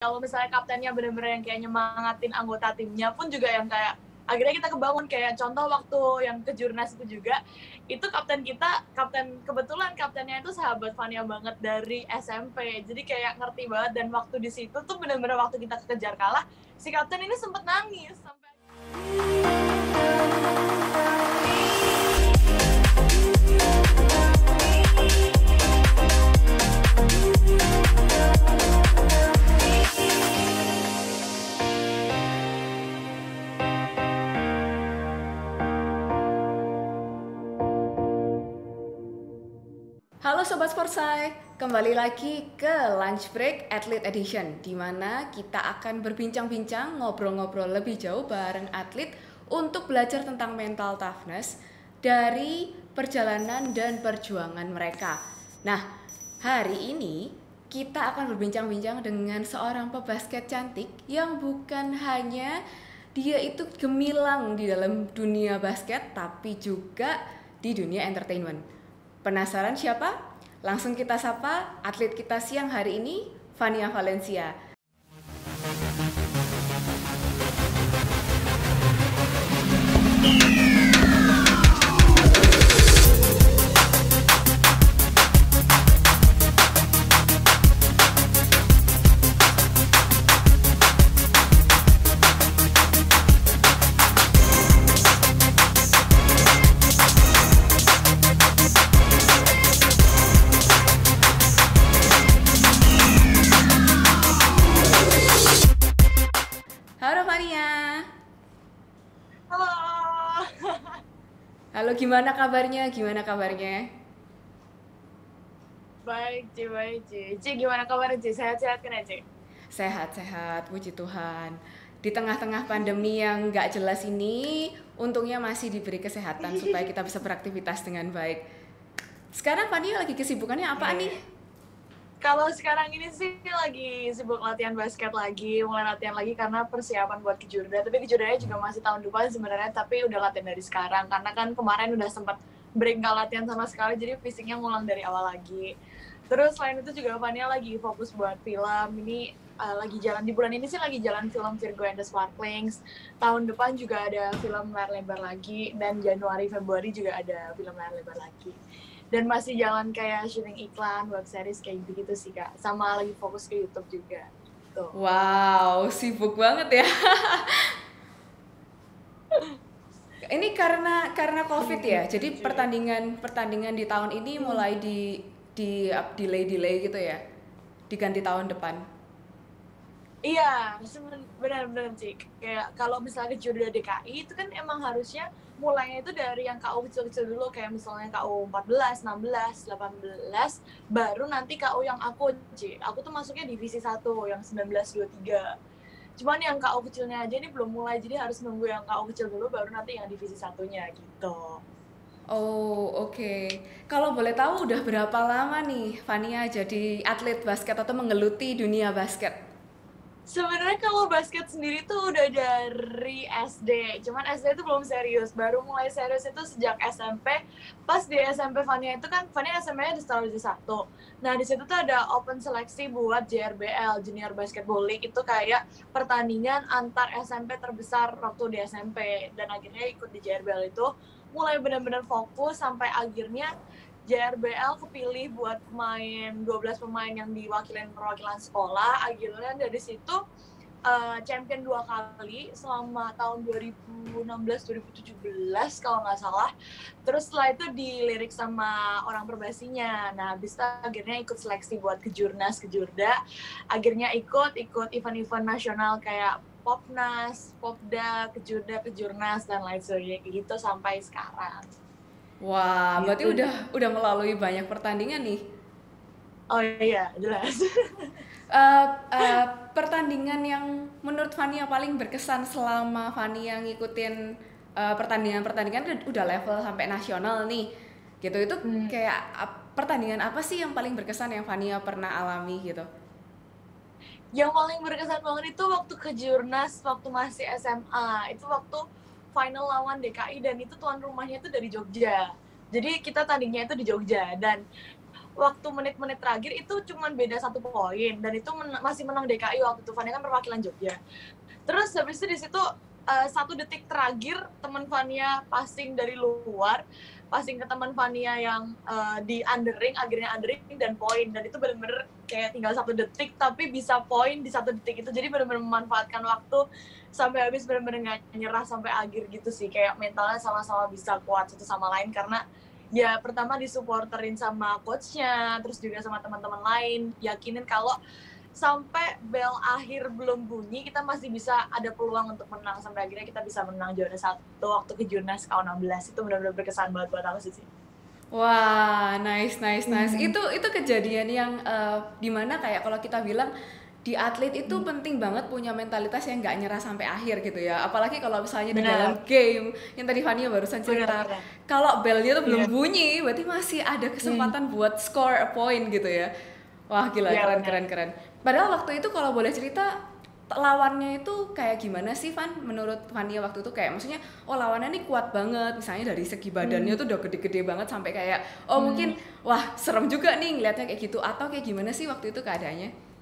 kalau misalnya kaptennya bener-bener yang kayak nyemangatin anggota timnya pun juga yang kayak akhirnya kita kebangun. Kayak contoh waktu yang ke Jurnas itu juga, itu kebetulan kaptennya itu sahabat Fania banget dari SMP, jadi kayak ngerti banget. Dan waktu di situ tuh bener-bener waktu kita kejar kalah, si kapten ini sempet nangis sampai. Halo Sobat Sportsai, kembali lagi ke Lunch Break Athlete Edition, di mana kita akan berbincang-bincang, ngobrol-ngobrol lebih jauh bareng atlet untuk belajar tentang mental toughness dari perjalanan dan perjuangan mereka. Nah, hari ini kita akan berbincang-bincang dengan seorang pebasket cantik yang bukan hanya dia itu gemilang di dalam dunia basket, tapi juga di dunia entertainment. Penasaran siapa? Langsung kita sapa atlet kita siang hari ini, Fania Valencia. Halo, gimana kabarnya? Baik, Ci. Gimana kabarnya, Ci? Sehat-sehat kan ya, Ci? Sehat-sehat, puji Tuhan. Di tengah-tengah pandemi yang nggak jelas ini, untungnya masih diberi kesehatan supaya kita bisa beraktivitas dengan baik. Sekarang Fania lagi kesibukannya apa nih? Kalau sekarang ini sih lagi sibuk latihan basket lagi, mulai latihan lagi karena persiapan buat kejurda. Tapi kejurdanya juga masih tahun depan sebenarnya, tapi udah latihan dari sekarang. Karena kan kemarin udah sempat break nggak latihan sama sekali, jadi fisiknya ngulang dari awal lagi. Terus selain itu juga Fania lagi fokus buat film. Ini lagi jalan, di bulan ini sih lagi jalan film Virgo and the Sparklings. Tahun depan juga ada film layar lebar lagi, dan Januari, Februari juga ada film layar lebar lagi. Dan masih jalan kayak syuting iklan, web series kayak gitu sih Kak. Sama lagi fokus ke YouTube juga. Tuh. Wow, sibuk banget ya. Ini karena COVID ya. Jadi pertandingan di tahun ini mulai di delay gitu ya. Diganti tahun depan. Iya, benar-benar sih. Kayak kalau misalnya judul DKI itu kan emang harusnya mulainya itu dari yang KU kecil-kecil dulu, kayak misalnya KU 14, 16, 18, baru nanti KU yang aku tuh masuknya divisi 1, yang 1923. Cuman yang KU kecilnya aja ini belum mulai, jadi harus nunggu yang KU kecil dulu, baru nanti yang divisi 1-nya gitu. Oh, oke. Kalau boleh tahu udah berapa lama nih Fania jadi atlet basket atau menggeluti dunia basket? Sebenarnya kalau basket sendiri tuh udah dari SD, cuman SD itu belum serius, baru mulai serius itu sejak SMP. Pas di SMP Fania itu kan, Fania SMP-nya di Sulawesi 1. Nah di situ tuh ada open seleksi buat JRBL, Junior Basketball League, itu kayak pertandingan antar SMP terbesar waktu di SMP. Dan akhirnya ikut di JRBL itu, mulai benar-benar fokus sampai akhirnya JRBL kepilih buat pemain 12 pemain yang diwakilin perwakilan sekolah. Akhirnya dari situ champion 2 kali selama tahun 2016-2017 kalau nggak salah. Terus setelah itu dilirik sama orang perbasinya. Nah, habis itu akhirnya ikut seleksi buat kejurnas, kejurda. Akhirnya ikut event-event nasional kayak Popnas, Popda, kejurda, kejurnas, dan lain sebagainya gitu sampai sekarang. Wah, berarti udah melalui banyak pertandingan nih. Oh iya, jelas. Pertandingan yang menurut Fania paling berkesan selama Fania ngikutin pertandingan udah level sampai nasional nih. Gitu itu kayak pertandingan apa sih yang paling berkesan yang Fania pernah alami gitu? Yang paling berkesan banget itu waktu kejurnas waktu masih SMA. Itu waktu final lawan DKI, dan itu tuan rumahnya itu dari Jogja. Jadi kita tandingnya itu di Jogja, dan waktu menit-menit terakhir itu cuman beda 1 poin, dan itu masih menang DKI waktu itu. Fania kan perwakilan Jogja. Terus habis itu di situ 1 detik terakhir teman Fania passing dari luar, passing ke teman Fania yang di underring, akhirnya underring dan poin. Dan itu benar-benar kayak tinggal 1 detik tapi bisa poin di 1 detik itu. Jadi benar-benar memanfaatkan waktu sampai habis, benar-benar nggak nyerah sampai akhir gitu sih. Kayak mentalnya sama-sama bisa kuat satu sama lain, karena ya pertama disupporterin sama coachnya, terus juga sama teman-teman lain, yakinin kalau sampai bel akhir belum bunyi kita masih bisa ada peluang untuk menang, sampai akhirnya kita bisa menang juara 1 waktu ke Jurnas KU16. Itu benar-benar berkesan banget buat aku sih. Wah, nice. Itu kejadian yang dimana kayak kalau kita bilang di atlet itu penting banget punya mentalitas yang nggak nyerah sampai akhir gitu ya. Apalagi kalau misalnya di dalam game yang tadi Fania barusan cerita, kalau belnya tuh belum bunyi, berarti masih ada kesempatan buat score a point gitu ya. Wah, gila, keren. Padahal waktu itu kalau boleh cerita, lawannya itu kayak gimana sih, Van? Menurut Fania waktu itu kayak maksudnya, oh lawannya nih kuat banget, misalnya dari segi badannya tuh udah gede-gede banget sampai kayak, oh mungkin wah serem juga nih ngeliatnya kayak gitu, atau kayak gimana sih waktu itu keadaannya?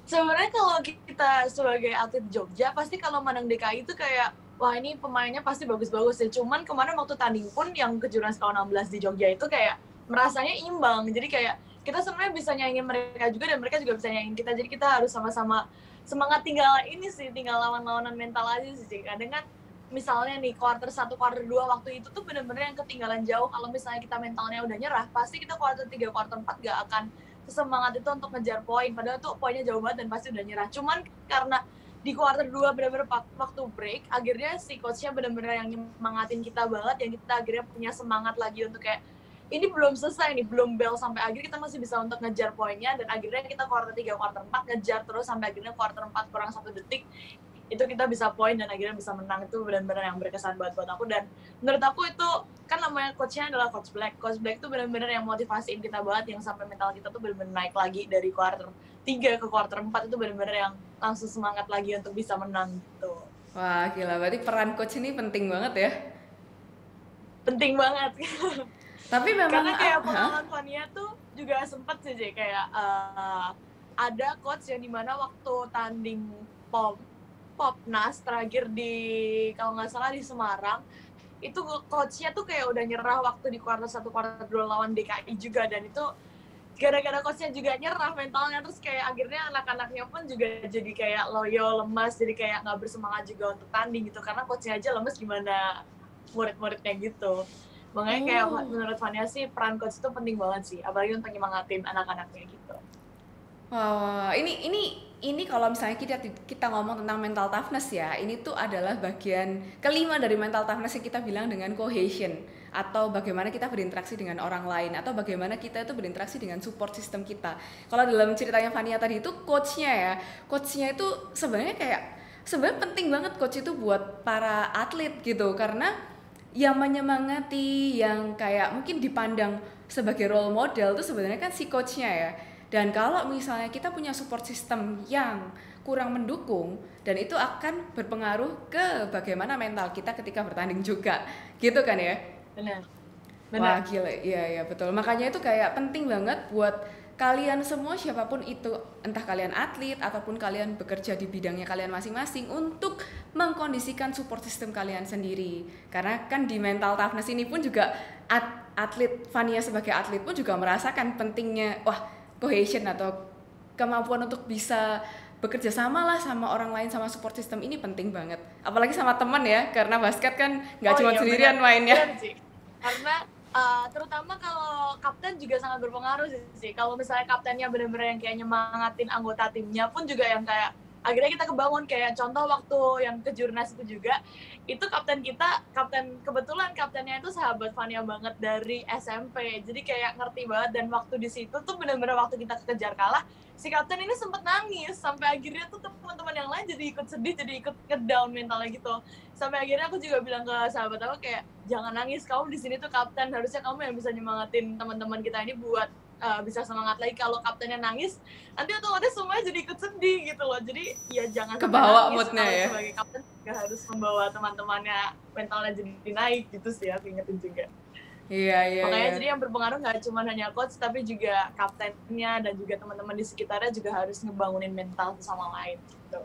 Sebenarnya kalau kita sebagai atlet Jogja, pasti kalau menang DKI itu kayak, wah ini pemainnya pasti bagus-bagus ya. Cuman kemarin waktu tanding pun yang ke Jurnas KU16 di Jogja itu kayak merasanya imbang. Jadi kayak kita sebenarnya bisa nyaingin mereka juga, dan mereka juga bisa nyaingin kita. Jadi kita harus sama-sama semangat, tinggal ini sih, tinggal lawan-lawanan mental aja sih. Kadang kan misalnya nih quarter 1, quarter 2 waktu itu tuh bener-bener yang ketinggalan jauh. Kalau misalnya kita mentalnya udah nyerah, pasti kita quarter 3, quarter 4 gak akan semangat itu untuk ngejar poin, padahal tuh poinnya jauh banget dan pasti udah nyerah. Cuman karena di quarter 2 benar-benar waktu break, akhirnya si coachnya benar-benar yang nyemangatin kita banget, yang kita akhirnya punya semangat lagi untuk kayak ini belum selesai nih, belum bell sampai akhir, kita masih bisa untuk ngejar poinnya. Dan akhirnya kita quarter 3, quarter 4 ngejar terus sampai akhirnya quarter 4 kurang 1 detik itu kita bisa poin dan akhirnya bisa menang. Itu benar-benar yang berkesan buat aku. Dan menurut aku itu kan namanya coachnya adalah Coach Black. Coach Black itu benar-benar yang motivasiin kita banget, yang sampai mental kita tuh benar-benar naik lagi dari quarter 3 ke quarter 4 itu benar-benar yang langsung semangat lagi untuk bisa menang gitu. Wah gila, berarti peran coach ini penting banget ya? Penting banget. Tapi memang karena kayak pengalaman Fania tuh juga sempet sih kayak ada coach yang dimana waktu tanding Popnas terakhir di kalau nggak salah di Semarang, itu coachnya tuh kayak udah nyerah waktu di quarter 1, quarter 2 lawan DKI juga. Dan itu gara-gara coachnya juga nyerah mentalnya, terus kayak akhirnya anak-anaknya pun juga jadi kayak loyo, lemas, jadi kayak nggak bersemangat juga untuk tanding gitu, karena coachnya aja lemes, gimana murid-muridnya gitu. Makanya kayak menurut Fania sih peran coach itu penting banget sih, apalagi untuk nyemangatin anak-anaknya gitu. Wah, ini kalau misalnya kita ngomong tentang mental toughness ya, ini tuh adalah bagian kelima dari mental toughness yang kita bilang dengan cohesion, atau bagaimana kita berinteraksi dengan orang lain, atau bagaimana kita itu berinteraksi dengan support system kita. Kalau dalam ceritanya Fania tadi itu coachnya itu sebenarnya penting banget coach itu buat para atlet gitu, karena yang menyemangati, yang kayak mungkin dipandang sebagai role model tuh sebenarnya kan si coachnya ya. Dan kalau misalnya kita punya support system yang kurang mendukung, dan itu akan berpengaruh ke bagaimana mental kita ketika bertanding juga, gitu kan ya? Benar. Wah gila, iya betul. Makanya itu kayak penting banget buat kalian semua, siapapun itu, entah kalian atlet ataupun kalian bekerja di bidangnya kalian masing-masing, untuk mengkondisikan support system kalian sendiri. Karena kan di mental toughness ini pun juga atlet, Fania sebagai atlet pun juga merasakan pentingnya cohesion atau kemampuan untuk bisa bekerja sama lah sama orang lain, sama support system ini penting banget. Apalagi sama teman ya, karena basket kan nggak cuma sendirian mainnya. Karena terutama kalau kapten juga sangat berpengaruh sih. Kalau misalnya kaptennya benar-benar yang kayak nyemangatin anggota timnya pun juga yang kayak akhirnya kita kebangun. Kayak contoh waktu yang ke Jurnas itu juga, itu kebetulan kaptennya itu sahabat Fania banget dari SMP, jadi kayak ngerti banget. Dan waktu di situ tuh benar-benar waktu kita kejar kalah, si kapten ini sempet nangis, sampai akhirnya tuh teman-teman yang lain jadi ikut sedih, jadi ikut ngedown mentalnya gitu. Sampai akhirnya aku juga bilang ke sahabat aku kayak, jangan nangis, kamu di sini tuh kapten, harusnya kamu yang bisa nyemangatin teman-teman kita ini buat bisa semangat lagi. Kalau kaptennya nangis, nanti otomatis semuanya jadi ikut sedih gitu loh. Jadi ya jangan kebawa nangis. Moodnya ya. Sebagai kapten juga harus membawa teman-temannya mentalnya jadi naik gitu sih, aku ingetin juga. Iya, iya, Makanya iya. jadi yang berpengaruh nggak cuma hanya coach, tapi juga kaptennya dan juga teman-teman di sekitarnya juga harus ngebangunin mental sama lain gitu.